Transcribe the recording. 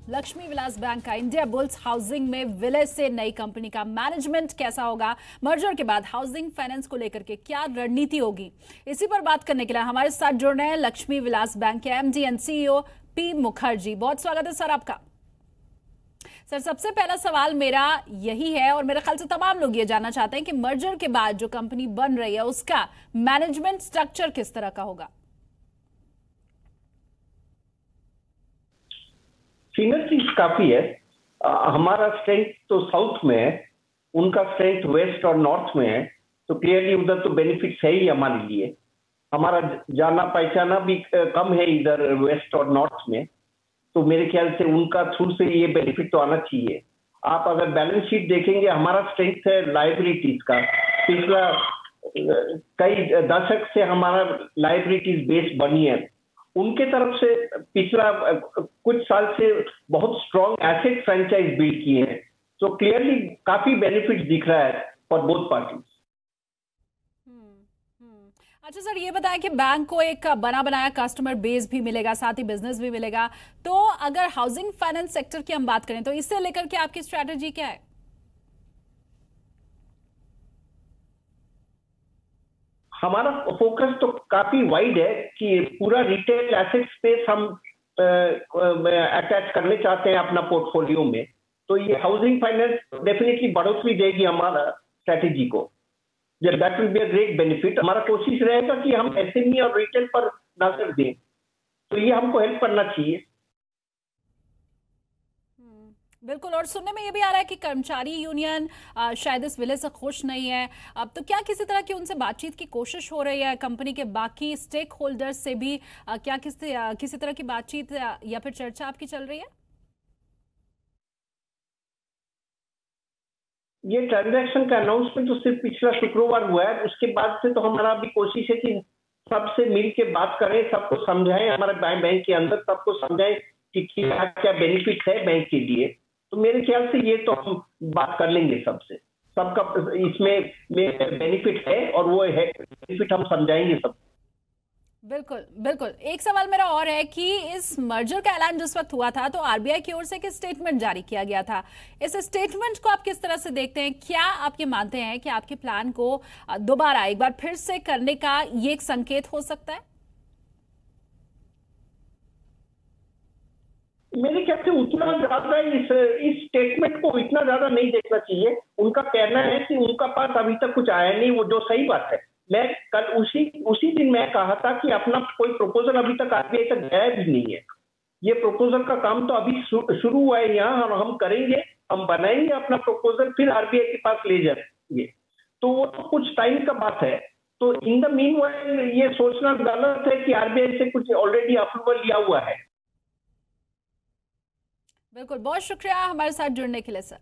Lakshmi Vilas bank का India bulls housing में विलय से नई कंपनी का मैनेजमेंट कैसा होगा, मर्जर के बाद हाउसिंग फाइनेंस को लेकर के क्या रणनीति होगी, इसी पर बात करने के लिए हमारे साथ जुड़ रहे हैं लक्ष्मी विलास बैंक के MD and CEO P Mukherjee. बहुत स्वागत है सर आपका। सर, सबसे पहला सवाल मेरा यही है और मेरे ख्याल से तमाम लोग ये जानना चाहते हैं कि मर्जर के बाद जो कंपनी बन रही है उसका मैनेजमेंट स्ट्रक्चर किस तरह का होगा। सिनर्जीज काफी है। हमारा स्ट्रेंथ तो साउथ में है, उनका स्ट्रेंथ वेस्ट और नॉर्थ में है, तो क्लियरली उधर तो बेनिफिट्स है ही हमारे लिए। हमारा जाना पहचाना भी कम है इधर वेस्ट और नॉर्थ में, तो मेरे ख्याल से उनका थ्रू से ये बेनिफिट तो आना चाहिए। आप अगर बैलेंस शीट देखेंगे, हमारा स्ट्रेंथ है लाइबिलिटीज का। पिछला कई दशक से हमारा लाइबिलिटीज बेस बनी है, उनके तरफ से पिछला कुछ साल से बहुत स्ट्रॉन्ग एसेट फ्रेंचाइज बिल्ड किए हैं, तो क्लियरली काफी बेनिफिट दिख रहा है फॉर बोथ पार्टीज। अच्छा सर, ये बताएं कि बैंक को एक बना बनाया कस्टमर बेस भी मिलेगा, साथ ही बिजनेस भी मिलेगा, तो अगर हाउसिंग फाइनेंस सेक्टर की हम बात करें तो इससे लेकर के आपकी स्ट्रैटेजी क्या है? हमारा फोकस तो काफी वाइड है कि पूरा रिटेल एसेट स्पेस हम अटैच करने चाहते हैं अपना पोर्टफोलियो में, तो ये हाउसिंग फाइनेंस डेफिनेटली बढ़ोतरी देगी हमारा स्ट्रैटेजी को। That will be a great benefit. हमारा कोशिश रहेगा कि हम एसएमई और रिटेल पर नजर दें, तो ये हमको हेल्प करना चाहिए। बिल्कुल। और सुनने में ये भी आ रहा है कि कर्मचारी यूनियन शायद इस विलय से खुश नहीं है। अब तो क्या किसी तरह की उनसे बातचीत की कोशिश हो रही है? कंपनी के बाकी स्टेक होल्डर्स से भी क्या किसी तरह की बातचीत या फिर चर्चा आपकी चल रही है? ये ट्रांजैक्शन का अनाउंसमेंट तो सिर्फ पिछला शुक्रवार हुआ है, उसके बाद से तो हमारा भी कोशिश है कि सबसे मिल के बात करें, सबको समझाएं, हमारे बैंक के अंदर सबको समझाएं कि क्या क्या बेनिफिट है बैंक के लिए। तो मेरे ख्याल से ये तो हम बात कर लेंगे सबसे, सबका इसमें बेनिफिट है और वो है बेनिफिट हम समझाएंगे सब। बिल्कुल बिल्कुल। एक सवाल मेरा और है कि इस मर्जर का ऐलान जिस वक्त हुआ था तो आरबीआई की ओर से एक स्टेटमेंट जारी किया गया था। इस स्टेटमेंट को आप किस तरह से देखते हैं? क्या आप ये मानते हैं कि आपके प्लान को दोबारा एक बार फिर से करने का ये एक संकेत हो सकता है? मेरे ख्याल से उतना ज्यादा इस स्टेटमेंट को इतना ज्यादा नहीं देखना चाहिए। उनका कहना है कि उनका पास अभी तक कुछ आया नहीं, वो जो सही बात है। मैं कल उसी दिन मैं कहा था कि अपना कोई प्रपोजल अभी तक आरबीआई तक गया भी नहीं है। ये प्रपोजल का काम तो अभी शुरू हुआ है यहाँ, और हम करेंगे, हम बनाएंगे अपना प्रपोजल, फिर आरबीआई के पास ले जाएंगे, तो वो तो कुछ टाइम का बात है। तो इन द मीनवाइल ये सोचना गलत है कि आरबीआई से कुछ ऑलरेडी अप्रूवल लिया हुआ है। बिल्कुल, बहुत शुक्रिया हमारे साथ जुड़ने के लिए सर।